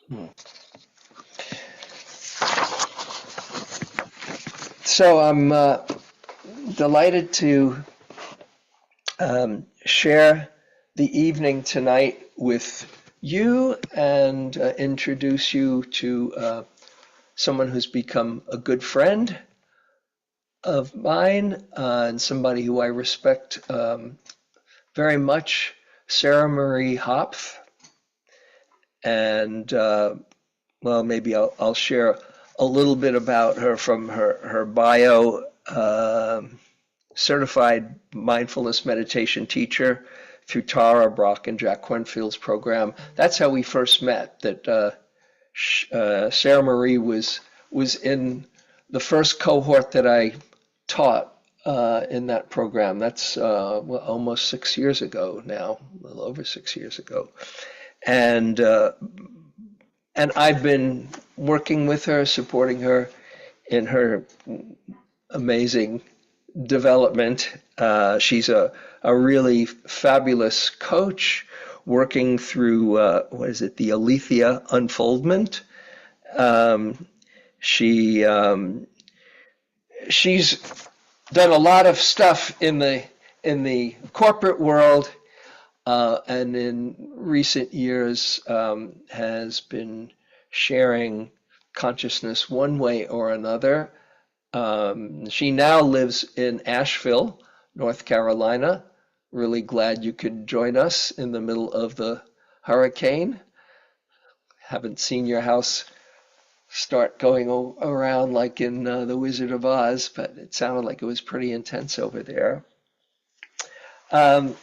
Hmm. So I'm delighted to share the evening tonight with you and introduce you to someone who's become a good friend of mine and somebody who I respect very much, Sarah Marie Hopf. And well, maybe I'll share a little bit about her from her bio. Certified mindfulness meditation teacher through Tara Brach and Jack Cornfield's program. That's how we first met. That Sarah Marie was in the first cohort that I taught in that program. That's well, almost 6 years ago now, a little over 6 years ago, and I've been working with her, supporting her in her amazing development. She's a really fabulous coach working through, what is it, the Aletheia Unfoldment. She's done a lot of stuff in the corporate world, and in recent years has been sharing consciousness one way or another. She now lives in Asheville, North Carolina. Really glad you could join us in the middle of the hurricane. Haven't seen your house start going around like in The Wizard of Oz, but it sounded like it was pretty intense over there. And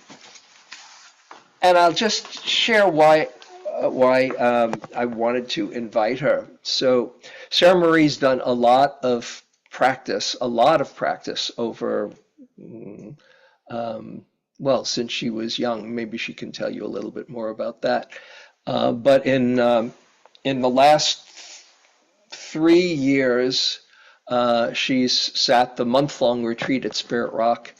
I'll just share why I wanted to invite her. So Sarah Marie's done a lot of practice over, well, since she was young. Maybe she can tell you a little bit more about that. But in the last 3 years, she's sat the month-long retreat at Spirit Rock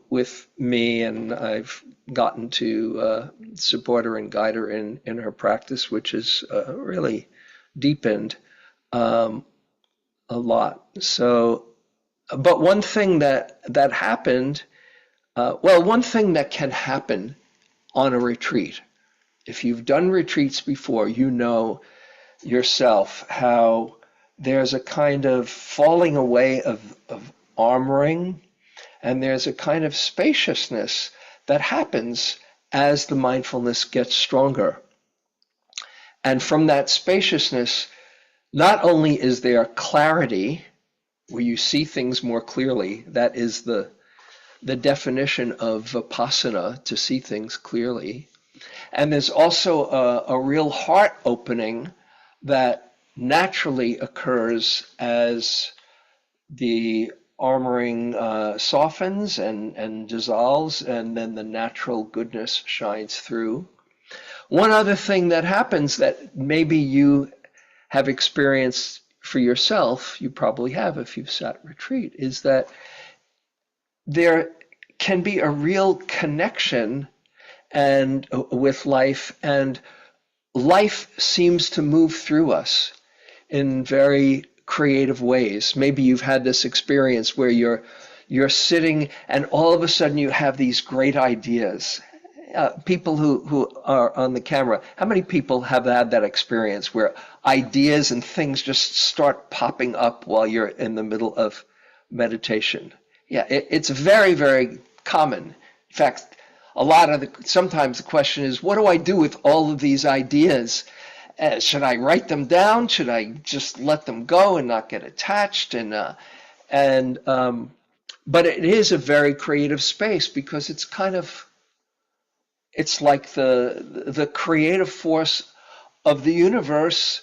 with me, and I've gotten to support her and guide her in her practice, which has really deepened a lot. So, but one thing that happened, well, one thing that can happen on a retreat, if you've done retreats before, you know yourself how there's a kind of falling away of armoring, and there's a kind of spaciousness that happens as the mindfulness gets stronger. And from that spaciousness, not only is there clarity, where you see things more clearly, that is the definition of vipassana, to see things clearly, and there's also a real heart opening that naturally occurs as the armoring softens and dissolves, and then the natural goodness shines through. One other thing that happens that maybe you have experienced for yourself, you probably have if you've sat retreat, is that there can be a real connection and with life, and life seems to move through us in very creative ways. Maybe you've had this experience where you're sitting and all of a sudden you have these great ideas. People who are on the camera, how many people have had that experience where ideas and things just start popping up while you're in the middle of meditation? Yeah, it's very, very common. In fact, sometimes the question is, what do I do with all of these ideas? Should I write them down? Should I just let them go and not get attached? But it is a very creative space, because it's like the creative force of the universe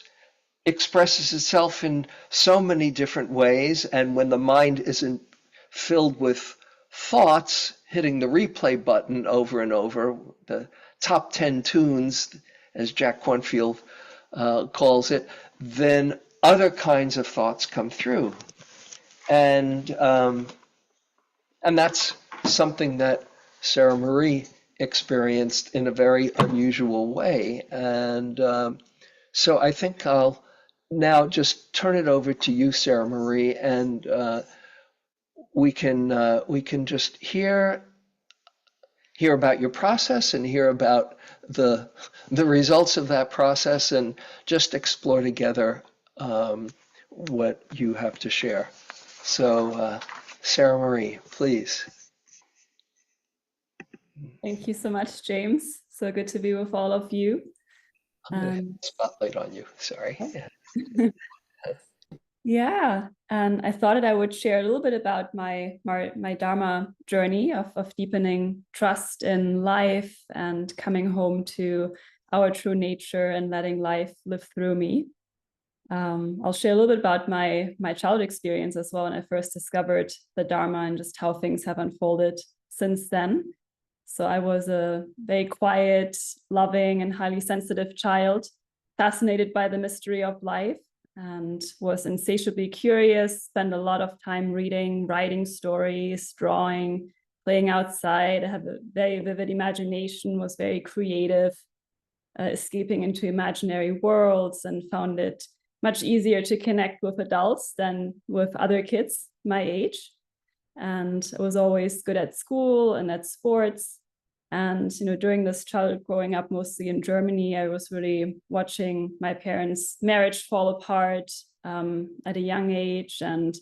expresses itself in so many different ways. And when the mind isn't filled with thoughts, hitting the replay button over and over, the top 10 tunes, as Jack Cornfield calls it, then other kinds of thoughts come through. And that's something that Sarah Marie experienced in a very unusual way. And so I think I'll now just turn it over to you, Sarah Marie, and we can just hear about your process and hear about the results of that process and just explore together what you have to share. So, Sarah Marie, please. Thank you so much, James. So good to be with all of you. I'm going to have a spotlight on you. Sorry. Yeah, and I thought that I would share a little bit about my Dharma journey of deepening trust in life and coming home to our true nature and letting life live through me. I'll share a little bit about my childhood experience as well when I first discovered the Dharma and just how things have unfolded since then. So I was a very quiet, loving, and highly sensitive child, fascinated by the mystery of life, and was insatiably curious, spent a lot of time reading, writing stories, drawing, playing outside. I have a very vivid imagination, was very creative, escaping into imaginary worlds, and found it much easier to connect with adults than with other kids my age. And I was always good at school and at sports. And during this childhood growing up mostly in Germany, I was really watching my parents' marriage fall apart at a young age, and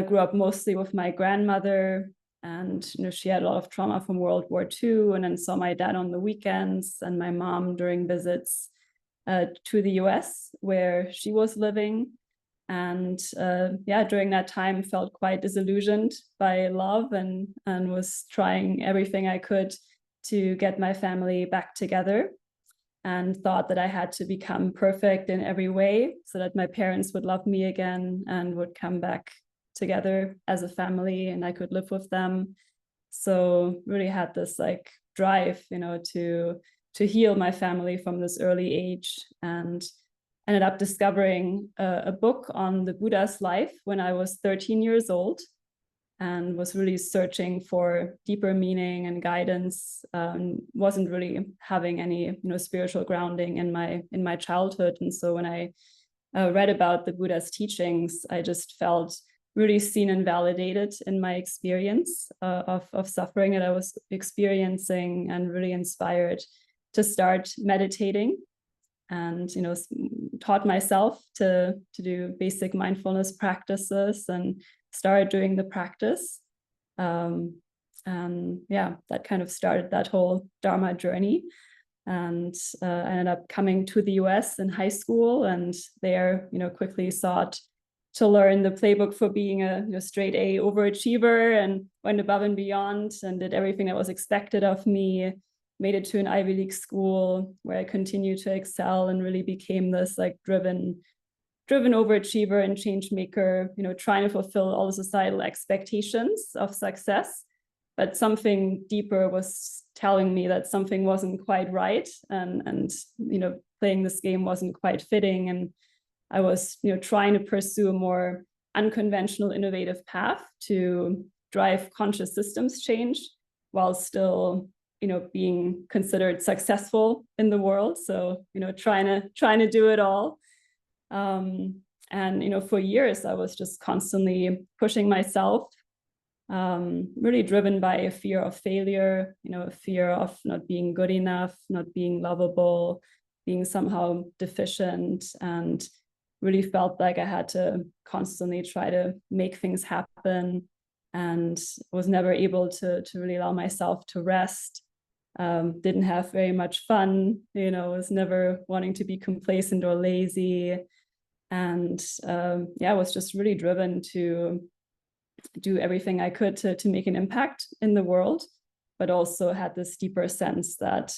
grew up mostly with my grandmother. And she had a lot of trauma from World War II, and then saw my dad on the weekends and my mom during visits to the US where she was living. And during that time felt quite disillusioned by love, and was trying everything I could to get my family back together, and thought that I had to become perfect in every way so that my parents would love me again and would come back together as a family and I could live with them. So really had this like drive, to heal my family from this early age, and ended up discovering a book on the Buddha's life when I was 13 years old, and was really searching for deeper meaning and guidance. Wasn't really having any spiritual grounding in my childhood. And so when I read about the Buddha's teachings, I just felt really seen and validated in my experience of suffering that I was experiencing, and really inspired to start meditating, and taught myself to do basic mindfulness practices and started doing the practice. And that kind of started that whole Dharma journey. And I ended up coming to the US in high school, and there quickly sought to learn the playbook for being a straight A overachiever, and went above and beyond and did everything that was expected of me. Made it to an Ivy League school where I continued to excel and really became this like driven overachiever and change maker, trying to fulfill all the societal expectations of success. But something deeper was telling me that something wasn't quite right, and playing this game wasn't quite fitting. And I was trying to pursue a more unconventional, innovative path to drive conscious systems change while still being considered successful in the world. So trying to do it all. And for years I was just constantly pushing myself, really driven by a fear of failure, a fear of not being good enough, not being lovable, being somehow deficient, and really felt like I had to constantly try to make things happen, and was never able to really allow myself to rest. Didn't have very much fun, was never wanting to be complacent or lazy. And was just really driven to do everything I could to make an impact in the world, but also had this deeper sense that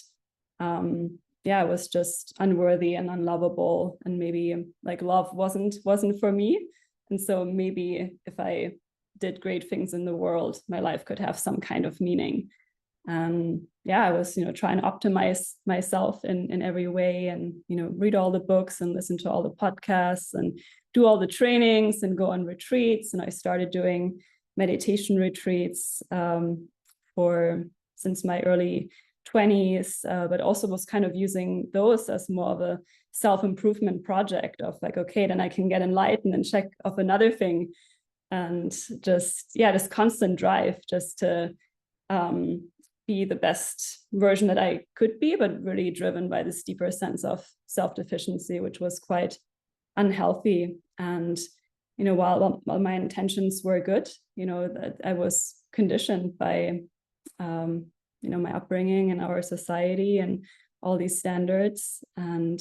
I was just unworthy and unlovable, and maybe like love wasn't for me. And so maybe if I did great things in the world, my life could have some kind of meaning. I was trying to optimize myself in every way, and read all the books and listen to all the podcasts and do all the trainings and go on retreats. And I started doing meditation retreats for since my early 20s, but also was kind of using those as more of a self-improvement project of like, okay, then I can get enlightened and check off another thing. And just, yeah, this constant drive just to be the best version that I could be, but really driven by this deeper sense of self-deficiency, which was quite unhealthy. And, you know, while my intentions were good, you know, that I was conditioned by, you know, my upbringing and our society and all these standards, and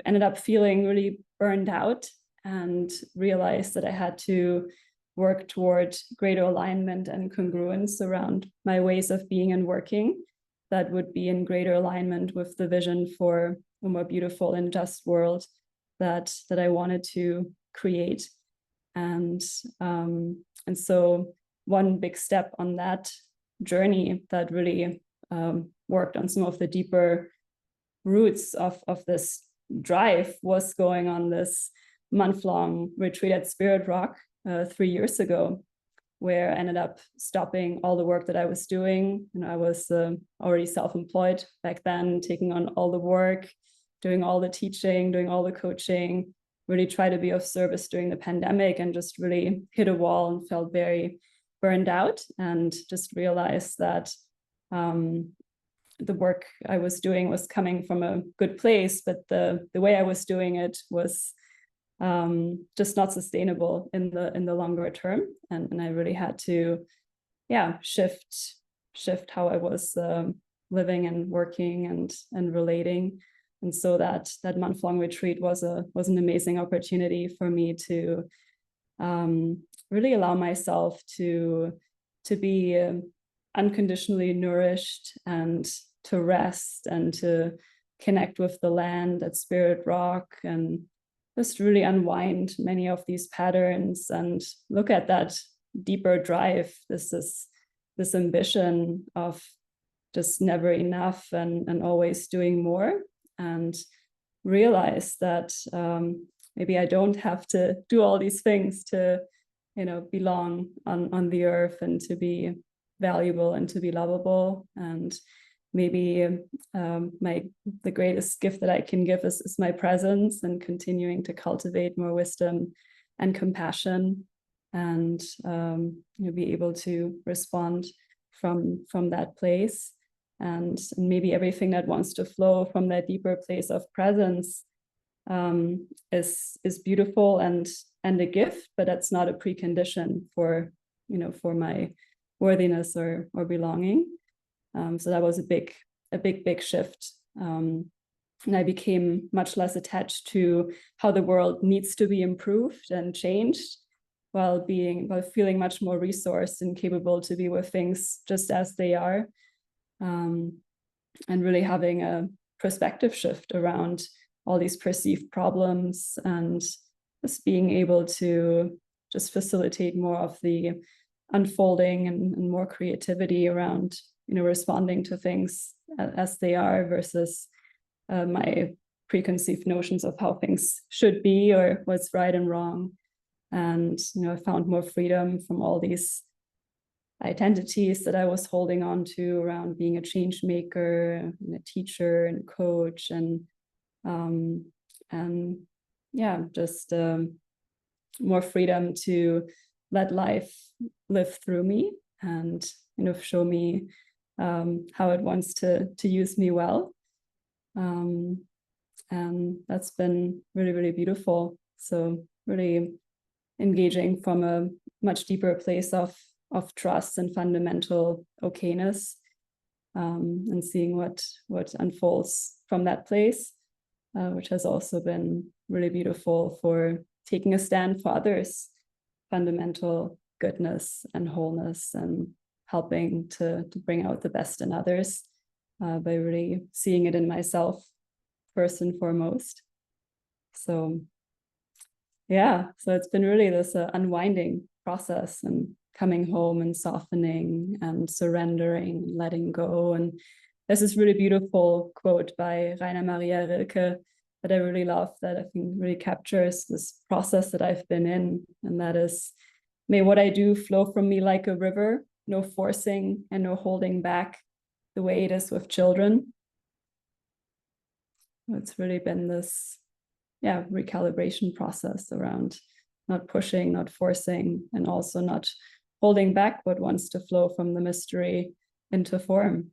ended up feeling really burned out and realized that I had to work toward greater alignment and congruence around my ways of being and working that would be in greater alignment with the vision for a more beautiful and just world that I wanted to create. And so one big step on that journey that really worked on some of the deeper roots of this drive was going on this month-long retreat at Spirit Rock 3 years ago, where I ended up stopping all the work that I was doing. And I was already self-employed back then, taking on all the work, doing all the teaching, doing all the coaching, really try to be of service during the pandemic, and just really hit a wall and felt very burned out, and just realized that the work I was doing was coming from a good place, but the way I was doing it was just not sustainable in the longer term. And I really had to, yeah, shift how I was living and working and relating. And so that month-long retreat was an amazing opportunity for me to really allow myself to be unconditionally nourished, and to rest, and to connect with the land at Spirit Rock, and just really unwind many of these patterns and look at that deeper drive, this ambition of just never enough and always doing more, and realize that maybe I don't have to do all these things to, you know, belong on the earth and to be valuable and to be lovable. And maybe the greatest gift that I can give is my presence, and continuing to cultivate more wisdom and compassion, and you know, be able to respond from that place. And maybe everything that wants to flow from that deeper place of presence is beautiful and a gift, but that's not a precondition for, you know, for my worthiness or belonging. So that was a big shift. And I became much less attached to how the world needs to be improved and changed, while feeling much more resourced and capable to be with things just as they are. And really having a perspective shift around all these perceived problems, and just being able to just facilitate more of the unfolding and more creativity around, you know, responding to things as they are, versus my preconceived notions of how things should be or what's right and wrong. And, you know, I found more freedom from all these identities that I was holding on to around being a change maker and a teacher and coach, and yeah, just more freedom to let life live through me, and, you know, show me how it wants to use me well. And that's been really, really beautiful. So really engaging from a much deeper place of trust and fundamental okayness, and seeing what unfolds from that place, which has also been really beautiful for taking a stand for others' fundamental goodness and wholeness, and helping to bring out the best in others by really seeing it in myself first and foremost. So yeah, so it's been really this unwinding process, and coming home and softening and surrendering and letting go. And there's this really beautiful quote by Rainer Maria Rilke that I really love, that I think really captures this process that I've been in. And that is, "May what I do flow from me like a river, no forcing and no holding back, the way it is with children. It's really been this, recalibration process around not pushing, not forcing, and also not holding back what wants to flow from the mystery into form.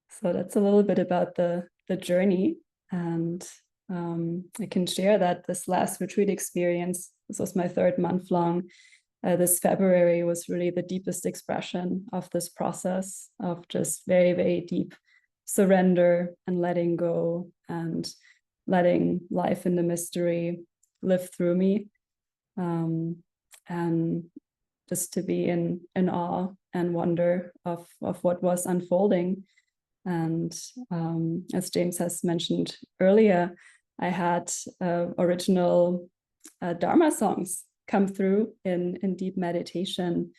So that's a little bit about the journey. And I can share that this last retreat experience, this was my 3rd month long, this February was really the deepest expression of this process of just very, very deep surrender and letting go and letting life in the mystery live through me. And just to be in awe and wonder of what was unfolding. And as James has mentioned earlier, I had original dharma songs come through in deep meditation,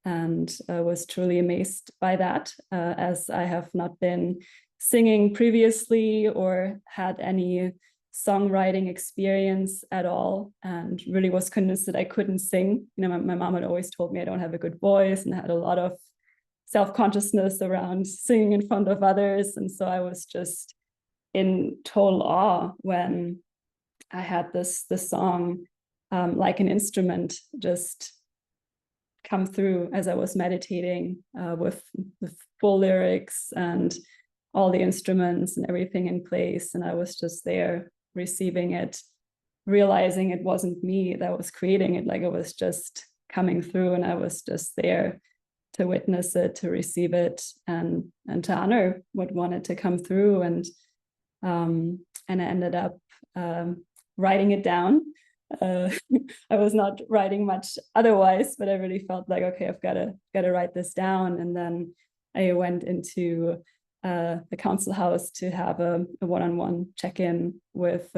and was truly amazed by that, as I have not been singing previously or had any songwriting experience at all, and really was convinced that I couldn't sing. My mom had always told me I don't have a good voice, and had a lot of self-consciousness around singing in front of others. And so I was just in total awe when I had this song, like an instrument, just come through as I was meditating, with full lyrics and all the instruments and everything in place. And I was just there receiving it, realizing it wasn't me that was creating it, like it was just coming through, and I was just there to witness it, to receive it, and to honor what wanted to come through. And I ended up writing it down. I was not writing much otherwise, but I really felt like, okay, I've got to write this down. And then I went into the council house to have a one-on-one check-in with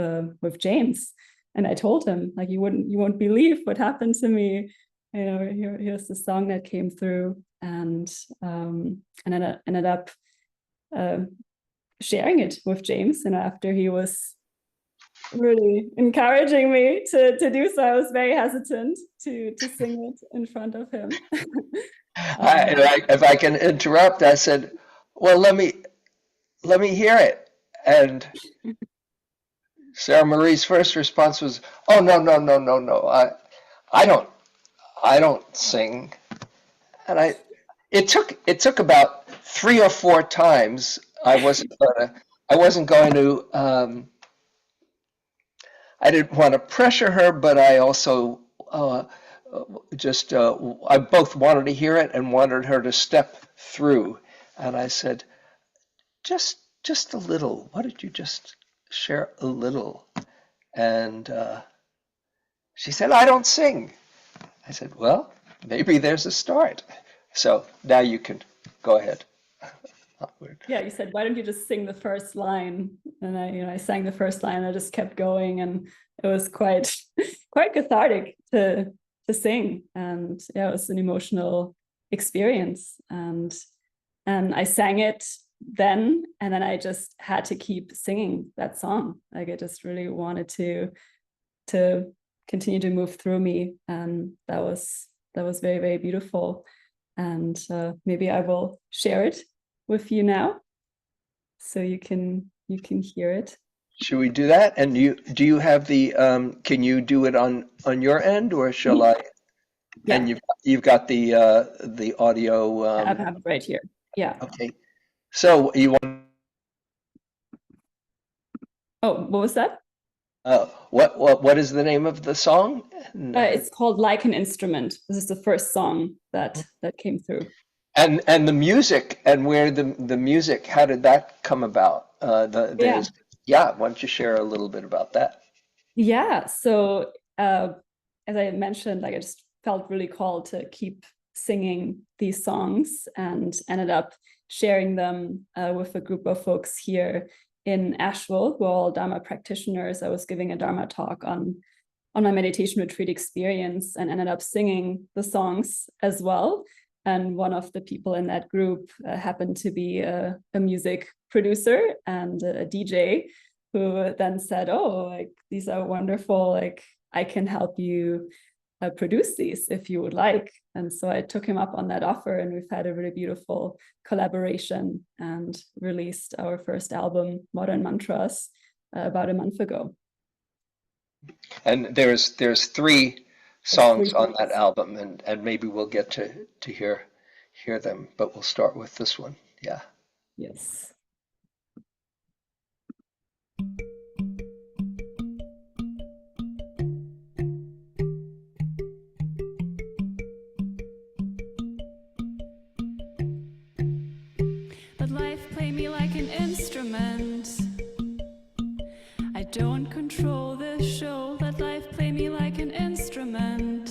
James, and I told him, like, you won't believe what happened to me. Here's the song that came through, and I ended up sharing it with James. And after he was really encouraging me to do so, I was very hesitant to sing it in front of him. If I can interrupt, I said, "Well, let me hear it." And Sarah Marie's first response was, "Oh, no, no, no, no, no. I don't sing." And it took about 3 or 4 times. I wasn't going to. I didn't want to pressure her, but I also I both wanted to hear it and wanted her to step through. And I said, just a little. Why don't you just share a little? And she said, "I don't sing." I said, "Well, maybe there's a start." So now you can go ahead. Yeah, you said, why don't you just sing the first line? And I sang the first line, and I just kept going, and it was quite cathartic to sing. And yeah, it was an emotional experience. And I sang it then, and then I just had to keep singing that song. Like, I just really wanted to continue to move through me, and that was very, very beautiful. And maybe I will share it with you now, so you can hear it. Should we do that? And do you have the can you do it on your end, or shall I? Yeah. And you've got the audio. I have it right here. Yeah. Okay. So you want? Oh, what was that? What is the name of the song? It's called Like an Instrument. This is the first song that came through. And the music, and where the music, how did that come about? Why don't you share a little bit about that? Yeah. So as I mentioned, like, I just felt really called to keep singing these songs, and ended up sharing them with a group of folks here in Asheville, who are all Dharma practitioners. I was giving a Dharma talk on my meditation retreat experience, and ended up singing the songs as well. And one of the people in that group happened to be a music producer and a DJ, who then said, "Oh, like, these are wonderful. Like, I can help you produce these if you would like. And so I took him up on that offer, and we've had a really beautiful collaboration and released our first album, Modern Mantras, about a month ago. And there's three songs on that album, and maybe we'll get to hear them, but we'll start with this one. Yeah. Yes. But life play me like an instrument. I don't control this show. Let life play me like an instrument.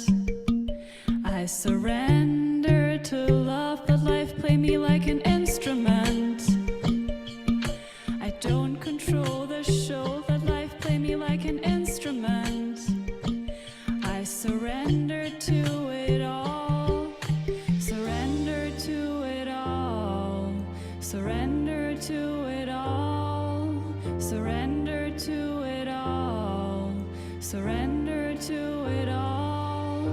I surrender to love. Let life play me like an instrument. I don't control the show. Let life play me like an instrument. I surrender to it all. Surrender to it all. Surrender to it all. Surrender to it all. Surrender to it all.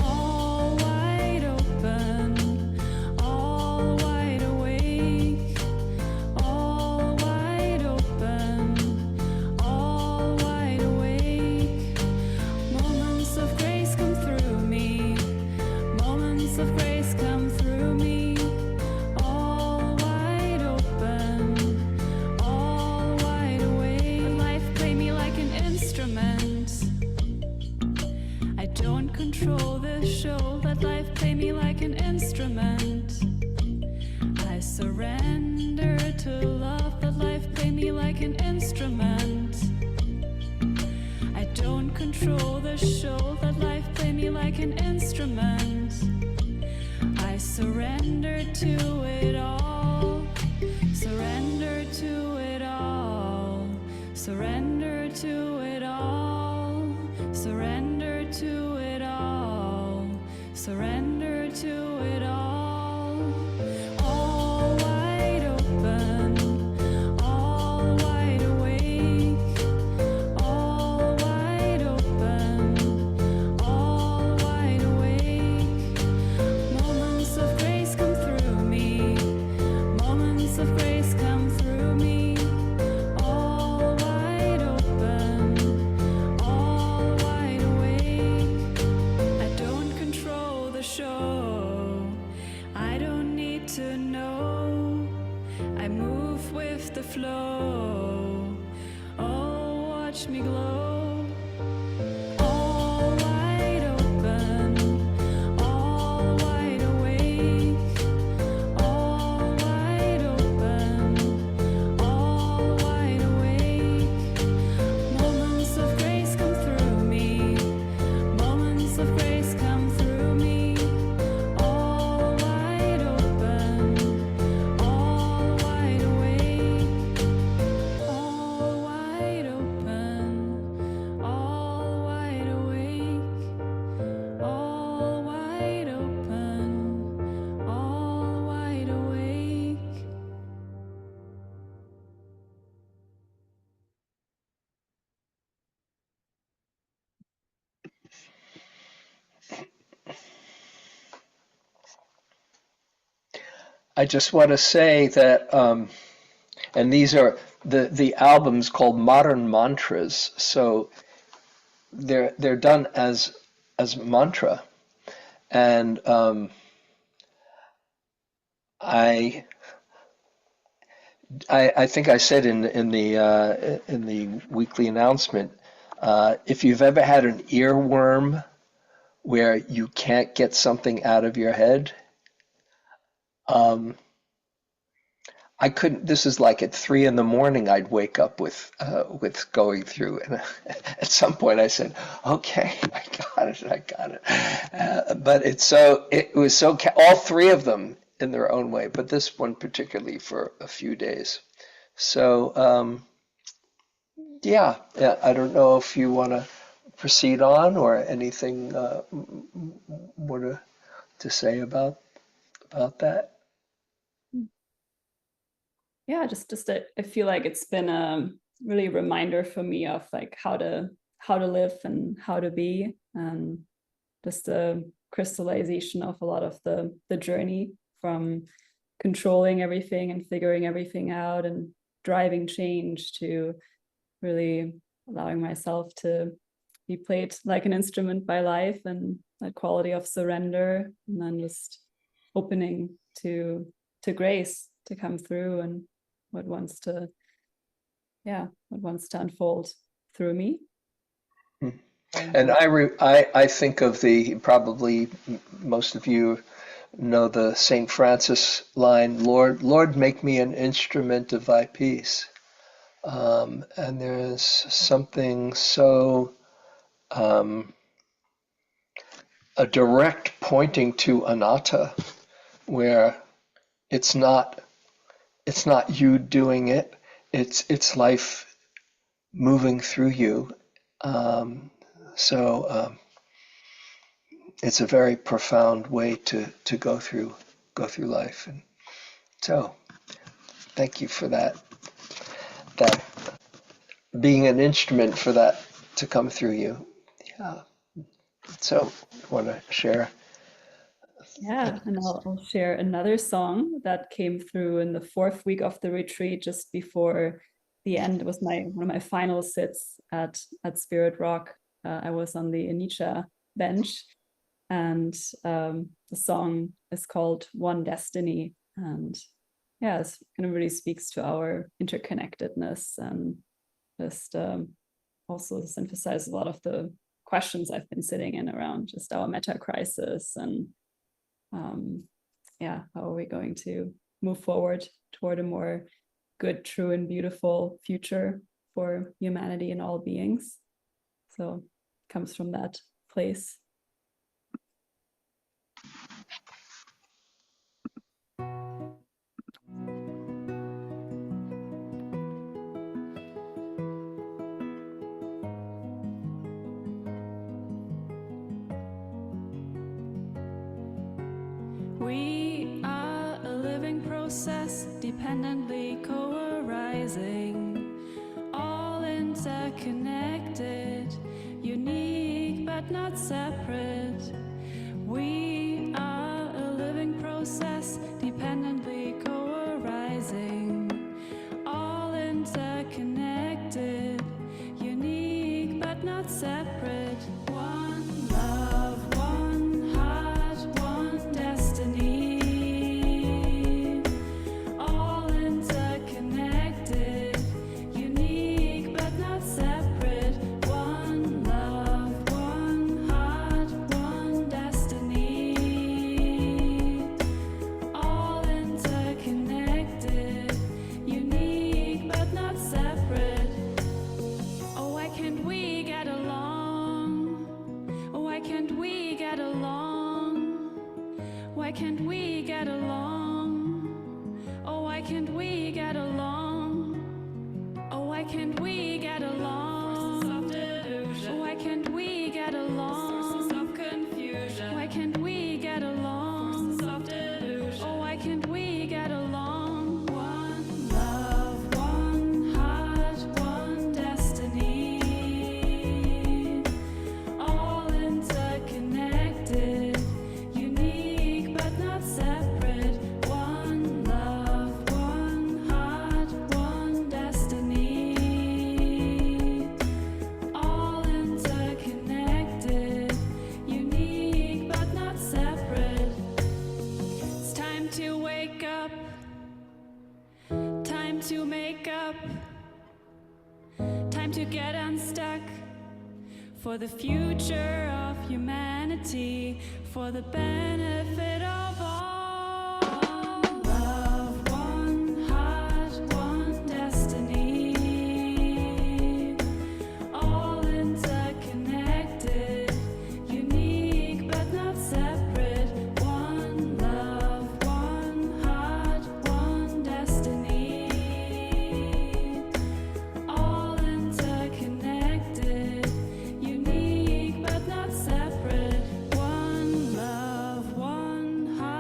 All wide open. All wide awake. All wide open. All wide awake. Moments of grace come through me. Moments of grace come through me. All wide open. All wide awake. Let life play me like an instrument. I don't control this show. Let life play me like an instrument. I surrender to love. Let life play me like an instrument. I don't control the show. Let life play me like an instrument. I surrender to it all. Surrender to it all. Surrender to it all. Surrender to it all. Surrender to it all. All wide open. All wide awake. All wide open. All wide awake. Moments of grace come through me. Moments of grace come through me. All wide open. All wide awake. I don't control the show. I don't need to know. I move with the flow. Oh, watch me glow. All wide open. All wide awake. All wide open. All wide awake. Moments of grace come through me. Moments of grace come through me. All wide open. All wide awake. All wide open. All wide awake. All wide open. All wide awake. I just want to say that, and these are the albums called Modern Mantras, so they're done as mantra, and I think I said in the weekly announcement, if you've ever had an earworm where you can't get something out of your head, I couldn't. This is like at 3 a.m. I'd wake up with going through, and at some point I said, "Okay, I got it." But it was so all three of them in their own way, but this one particularly for a few days. So yeah, I don't know if you want to proceed on or anything more to say about that. Yeah, just I feel like it's been a really reminder for me of like how to live and how to be. just a crystallization of a lot of the journey, from controlling everything and figuring everything out and driving change, to really allowing myself to be played like an instrument by life, and that quality of surrender, and then just opening to grace to come through, and what wants to unfold through me. And I think of probably most of you know the St. Francis line, Lord, make me an instrument of thy peace. And there's something so a direct pointing to anatta, where it's not you doing it, it's life moving through you. So it's a very profound way to go through life. And so thank you for that being an instrument for that to come through you. Yeah. So I want to share. Yeah, and I'll share another song that came through in the 4th week of the retreat, just before the end. It was one of my final sits at Spirit Rock. I was on the Anicca bench, and the song is called One Destiny. And yeah, it kind of really speaks to our interconnectedness, and just also this emphasizes a lot of the questions I've been sitting in around just our meta crisis, and how are we going to move forward toward a more good, true, and beautiful future for humanity and all beings. So it comes from that place. We are a living process, dependently co-arising, all interconnected, unique but not separate. We are a living process, dependently co-arising, all interconnected, unique but not separate. One love, one heart, one destiny, all interconnected, unique but not separate. One love, one heart, one destiny, all interconnected, unique but not separate. Oh, why can't we get along? Oh, why can't we get along? Why can't we get along? Oh, why can't we get along? Oh, why can't we get along? Sources of delusion. Why can't we get along? Sources of confusion. Why can't we get along? Sources of delusion. Oh, why can't we get along? One love, one heart, one destiny, all interconnected, unique but not separate. One love, one heart, one destiny, all interconnected, unique but not separate. It's time to wake up, time to make up, time to get unstuck, for the future of humanity, for the benefit of all. Love, one heart, one destiny, all interconnected, unique but not separate. One love, one heart, one destiny, all interconnected, unique but not separate. One love, one heart.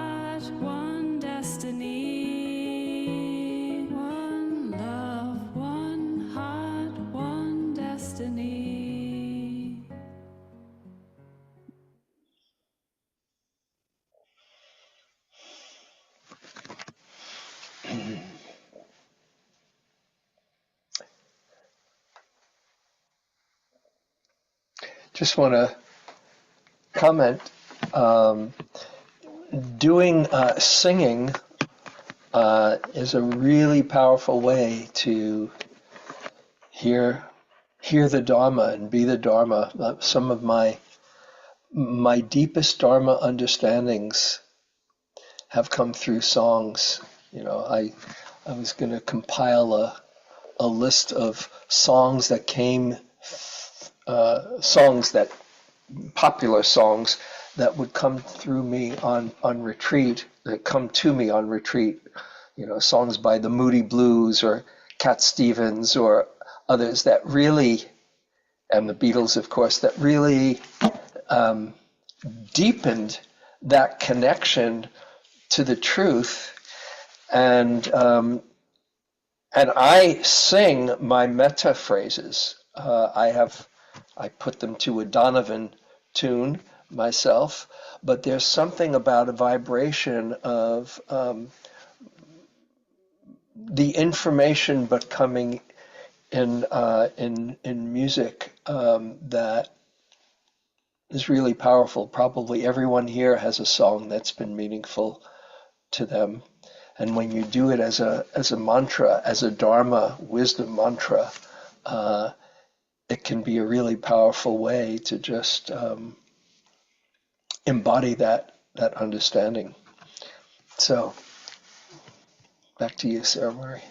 just want to comment. Doing singing is a really powerful way to hear the Dharma and be the Dharma. Some of my deepest Dharma understandings have come through songs. You know, I was going to compile a list of songs that came, popular songs that would come through me on retreat, that come to me on retreat. You know, songs by the Moody Blues or Cat Stevens or others that really, and the Beatles, of course, that really deepened that connection to the truth. And I sing my metta phrases. I put them to a Donovan tune myself, but there's something about a vibration of the information, but coming in music that is really powerful. Probably everyone here has a song that's been meaningful to them. And when you do it as a mantra, as a Dharma wisdom mantra, it can be a really powerful way to just embody that understanding. So, back to you, Sarah Marie.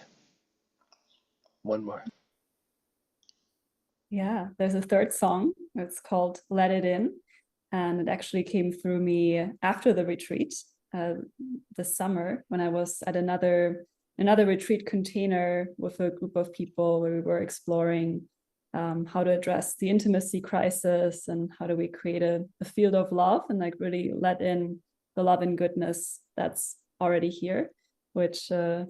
One more. Yeah, there's a third song. It's called Let It In. And it actually came through me after the retreat this summer when I was at another retreat container with a group of people where we were exploring how to address the intimacy crisis and how do we create a field of love and like really let in the love and goodness that's already here, which I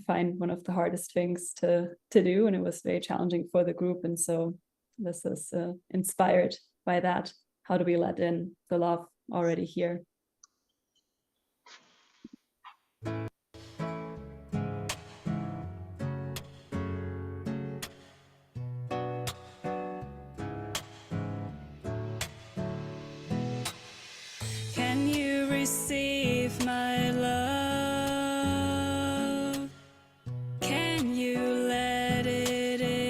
find one of the hardest things to do, and it was very challenging for the group. And so this is inspired by that. How do we let in the love already here? Can you receive my love? Can you let it in?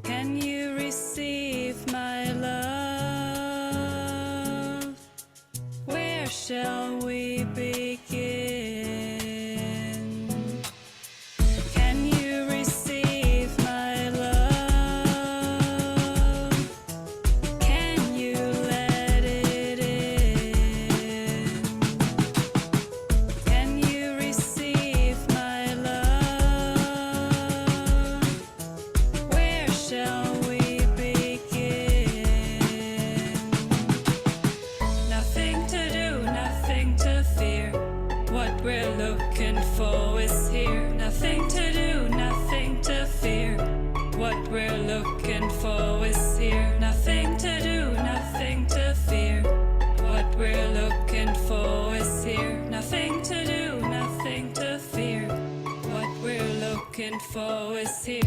Can you receive my love? Where shall we begin? Can you receive my love? Can you let it in? Can you receive my love? Where shall we begin? Nothing to do, nothing to fear. What we're looking for is here. Nothing to do, nothing to fear. What we're looking for is here. Nothing to do, nothing to fear. What we're looking for is here. Nothing to do, nothing to fear. What we're looking for is here.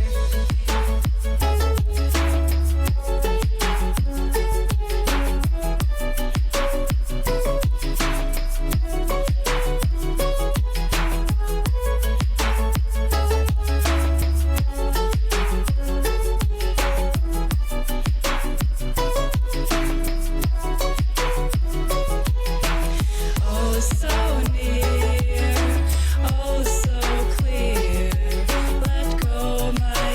Oh, so near, oh, so clear. Let go my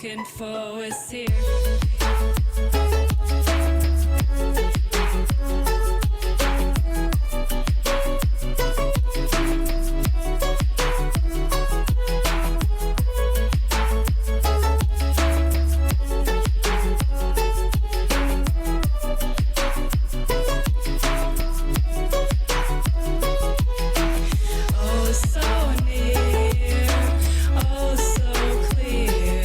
looking for is here. Oh, so near, oh, so clear.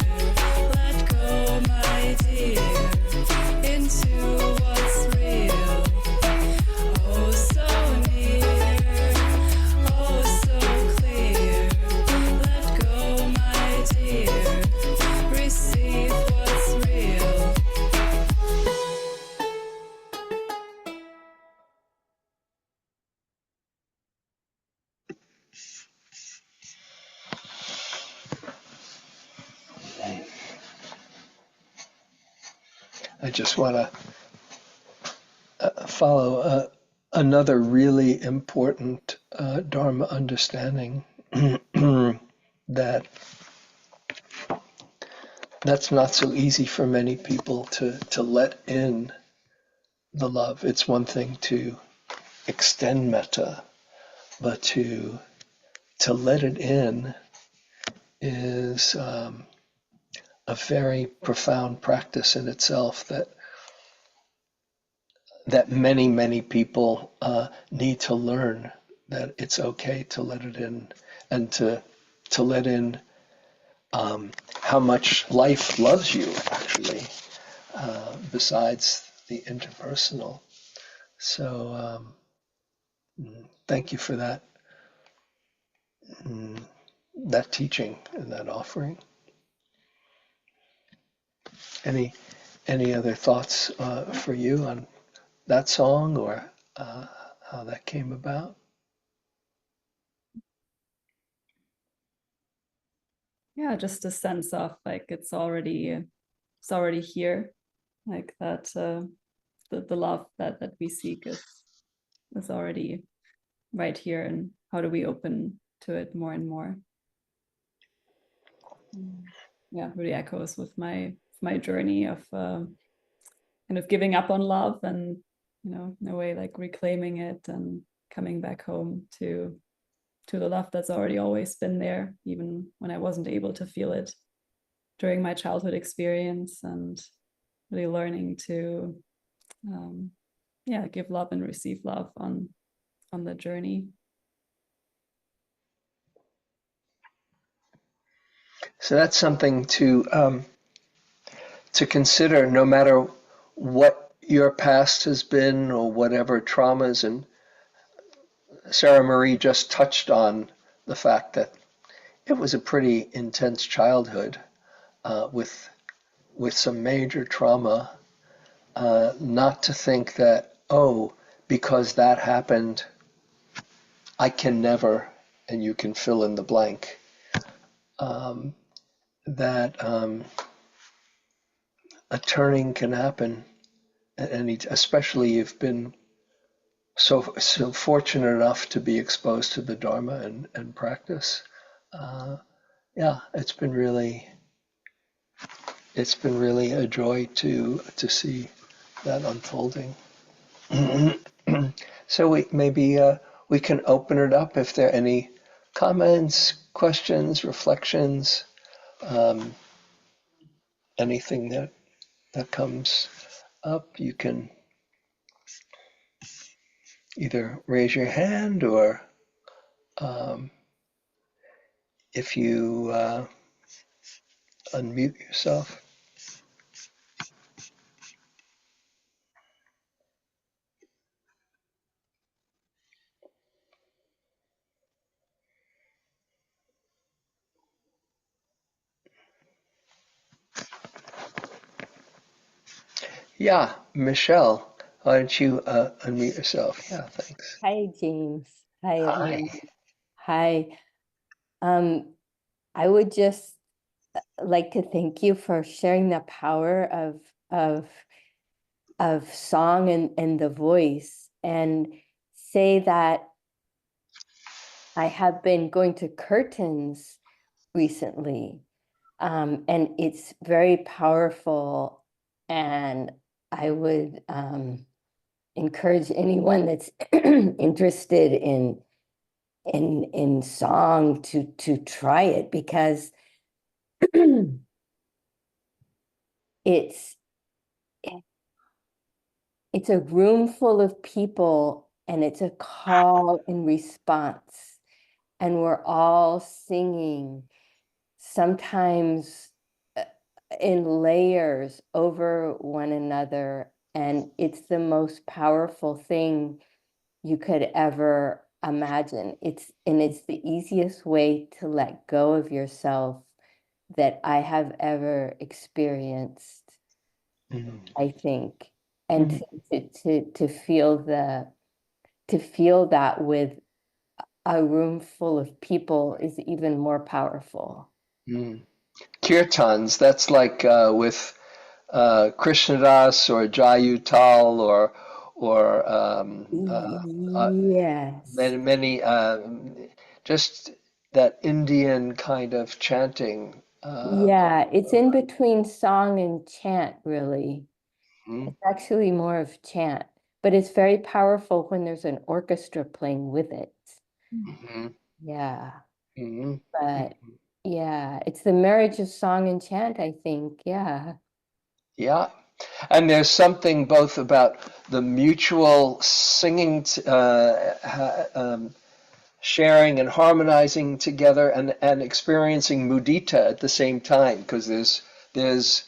Let go, my dear, into what's real. Oh, so near, oh, so clear. Let go, my dear, receive what's real. I just want to follow another really important Dharma understanding that that's not so easy for many people to let in the love. It's one thing to extend metta, but to let it in is a very profound practice in itself that many people need to learn, that it's okay to let it in, and to let in how much life loves you, actually, besides the interpersonal. So thank you for that that teaching and that offering. Any other thoughts for you on that song, or how that came about? Yeah, just a sense of like it's already here, like that the love that we seek is already right here, and how do we open to it more and more? Yeah, really echoes with my journey of kind of giving up on love, and in a way like reclaiming it and coming back home to the love that's already always been there, even when I wasn't able to feel it during my childhood experience, and really learning to give love and receive love on the journey. So that's something to consider, no matter what your past has been or whatever traumas. And Sarah Marie just touched on the fact that it was a pretty intense childhood with some major trauma. Not to think that, oh, because that happened, I can never, and you can fill in the blank. That a turning can happen, and especially you've been so fortunate enough to be exposed to the Dharma and practice. Yeah, it's been really a joy to see that unfolding. So we can open it up if there are any comments, questions, reflections, anything that comes up. You can either raise your hand, or if you unmute yourself. Yeah, Michelle, why don't you unmute yourself? Yeah, thanks. Hi, James. Hi, everyone. Hi. Hi. I would just like to thank you for sharing the power of song and the voice, and say that I have been going to curtains recently, And it's very powerful. And I would encourage anyone that's interested in song to try it, because it's a room full of people, and it's a call and response, and we're all singing, sometimes in layers over one another, and it's the most powerful thing you could ever imagine. It's the easiest way to let go of yourself that I have ever experienced, I think. And to feel that with a room full of people is even more powerful. Kirtans, that's like with Krishnadas or Jayutal or Yes. many just that Indian kind of chanting. Yeah, it's in between song and chant, really. Mhm, It's actually more of chant, but it's very powerful when there's an orchestra playing with it. mhm, Yeah, mhm. but yeah, it's the marriage of song and chant, I think. Yeah. Yeah. And there's something both about the mutual singing, sharing and harmonizing together, and experiencing mudita at the same time, because there's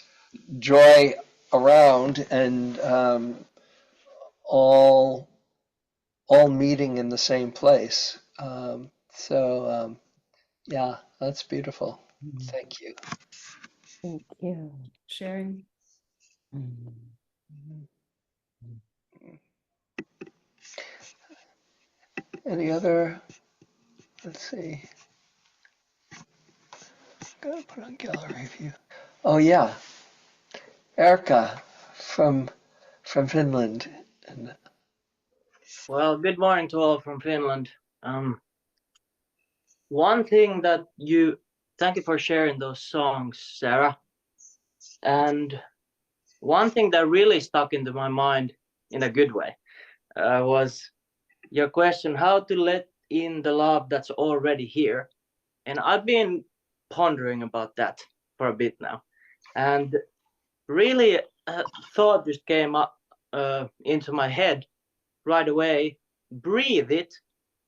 joy around, and all meeting in the same place. Yeah, that's beautiful. Thank you. Thank you. Sharing. Any other? Let's see. Gotta put on gallery view. Oh yeah, Erica from Finland. And Well, good morning to all from Finland. One thing that thank you for sharing those songs, Sarah. And one thing that really stuck into my mind in a good way was your question, how to let in the love that's already here. And I've been pondering about that for a bit now. And really, a thought just came up into my head right away. Breathe it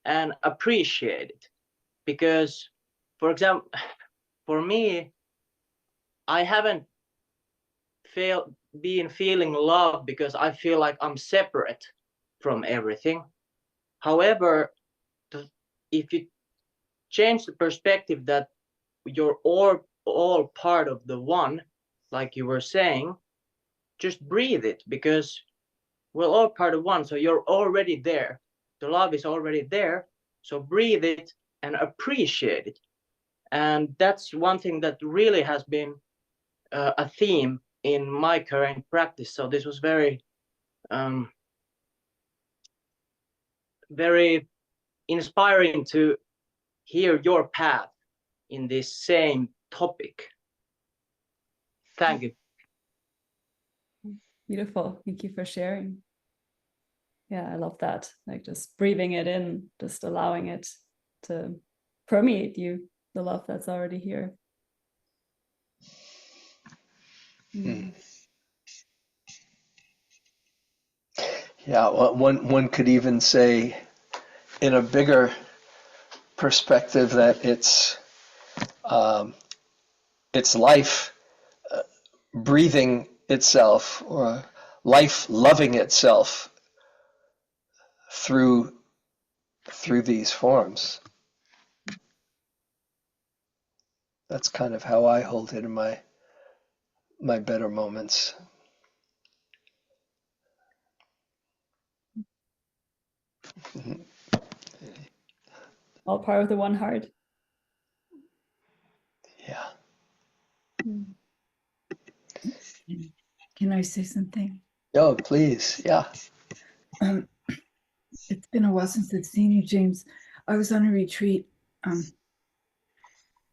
and appreciate it. Because, for example, for me, I haven't been feeling love because I feel like I'm separate from everything. However, if you change the perspective that you're all part of the one, like you were saying, just breathe it, because we're all part of one. So you're already there. The love is already there. So breathe it and appreciate it. And that's one thing that really has been a theme in my current practice. So this was very, very inspiring to hear your path in this same topic. Thank you. Beautiful. Thank you for sharing. Yeah, I love that. Like just breathing it in, just allowing it to permeate you, the love that's already here. yeah, one could even say, in a bigger perspective, that it's life breathing itself, or life loving itself through these forms. That's kind of how I hold it in my better moments. All part of the one heart. Yeah. Can I say something? Oh, please. Yeah. It's been a while since I've seen you, James. I was on a retreat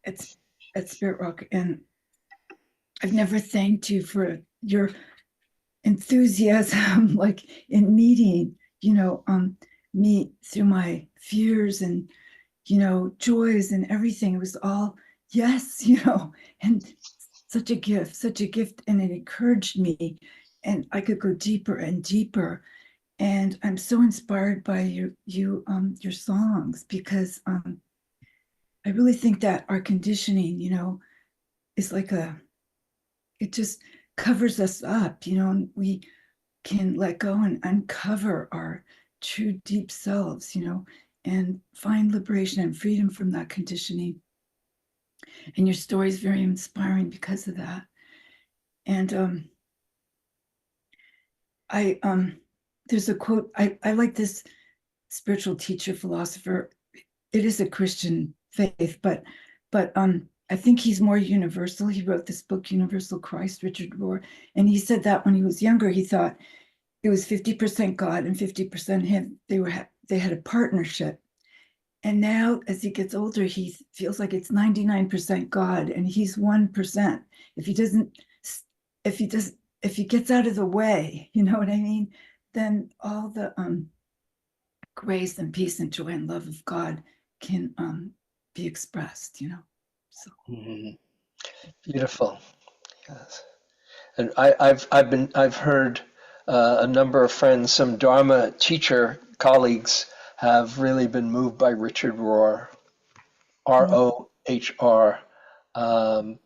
at Spirit Rock, and I've never thanked you for your enthusiasm, like in meeting, me through my fears and, joys and everything. It was all yes, and such a gift. And it encouraged me, and I could go deeper and deeper. And I'm so inspired by your songs, because I really think that our conditioning, is like it just covers us up, and we can let go and uncover our true deep selves, and find liberation and freedom from that conditioning. And your story is very inspiring because of that. And I there's a quote, I like this spiritual teacher, philosopher. It is a Christian faith, but I think he's more universal. He wrote this book, Universal Christ, Richard Rohr, and he said that when he was younger, he thought it was 50% God and 50% him. They had a partnership. And now, as he gets older, he feels like it's 99% God and he's 1%. If he gets out of the way, you know what I mean? Then all the grace and peace and joy and love of God can be expressed, So Beautiful. Yes. And I've heard a number of friends, some Dharma teacher colleagues, have really been moved by Richard Rohr, Rohr. Um,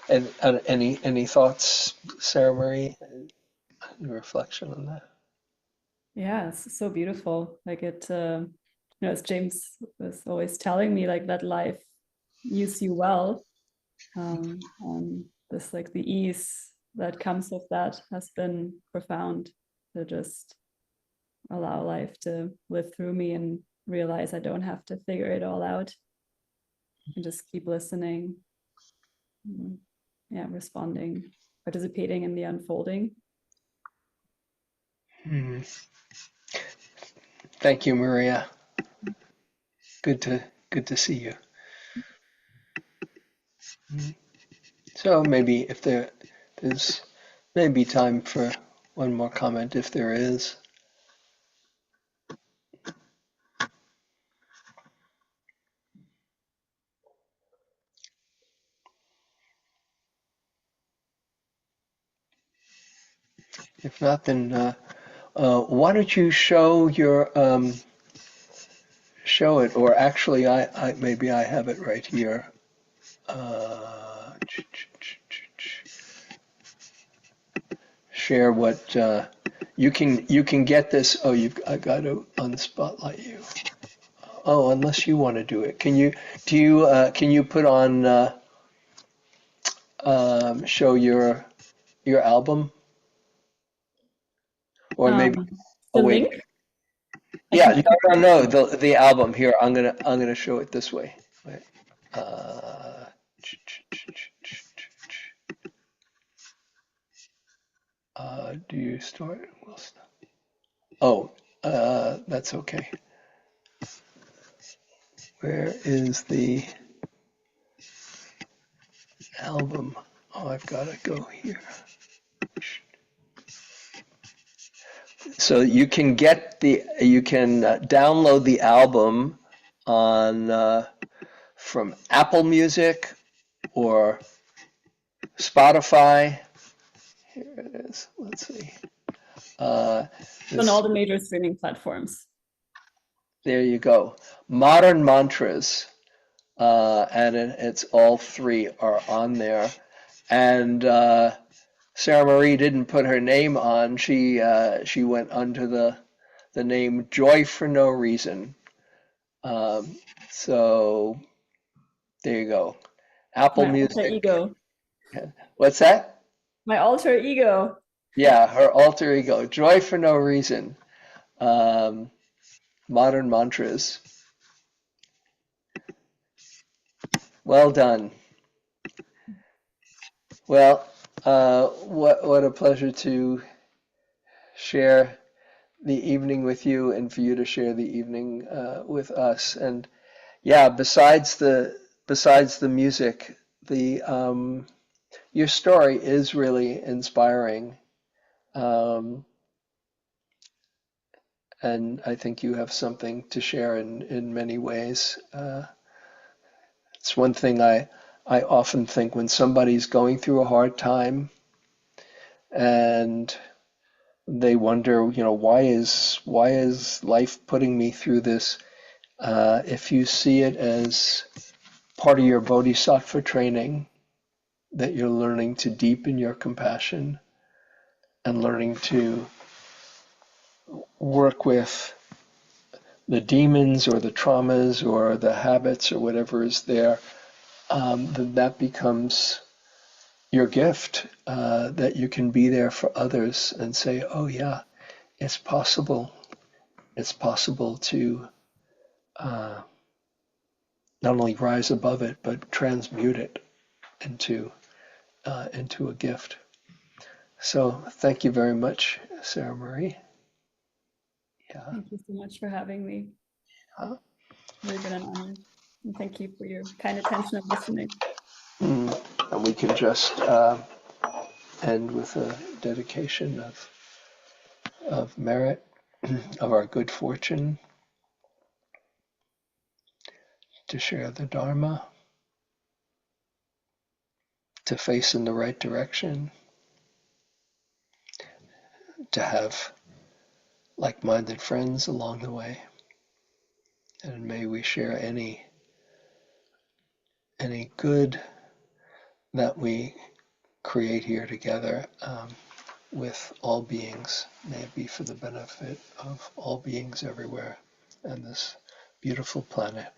and any thoughts, Sarah Marie? Any reflection on that? Yeah, it's so beautiful. Like as James was always telling me, like let life use you well. And this like the ease that comes with that has been profound, to just allow life to live through me and realize I don't have to figure it all out, and just keep listening. Yeah, responding, participating in the unfolding. Thank you, Maria. Good to see you. So maybe if there's maybe time for one more comment, if there is. If not, then why don't you show show it, or actually, I maybe I have it right here. Share what you can get this. Oh, I got to unspotlight you. Oh, unless you want to do it, can you put on show your album, or maybe The oh wait. link. Yeah, no, the album here. I'm gonna show it this way. Wait. Uh, do you start? We'll stop. Oh, that's okay. Where is the album? Oh, I've got to go here. So you can download the album on from Apple Music or Spotify. Here it is. Let's see. On all the major streaming platforms. There you go. Modern Mantras, and it's all three are on there. And Sarah Marie didn't put her name on. She went under the name Joy for No Reason. So there you go. Apple My alter Music. ego. What's that? My alter ego. Yeah, her alter ego. Joy for No Reason. Modern Mantras. Well done. Well, what a pleasure to share the evening with you, and for you to share the evening with us. And yeah, besides the music, your story is really inspiring. And I think you have something to share in many ways. It's one thing I often think when somebody's going through a hard time and they wonder, why is life putting me through this? If you see it as part of your bodhisattva training, that you're learning to deepen your compassion and learning to work with the demons or the traumas or the habits or whatever is there, that becomes your gift, that you can be there for others and say, oh yeah, it's possible. It's possible to not only rise above it, but transmute it into a gift. So thank you very much, Sarah Marie. Yeah. Thank you so much for having me. Huh? Really been an honor. And thank you for your kind attention and listening. And we can just end with a dedication of merit, of our good fortune to share the Dharma, to face in the right direction, to have like-minded friends along the way, and may we share any good that we create here together with all beings. May it be for the benefit of all beings everywhere and this beautiful planet.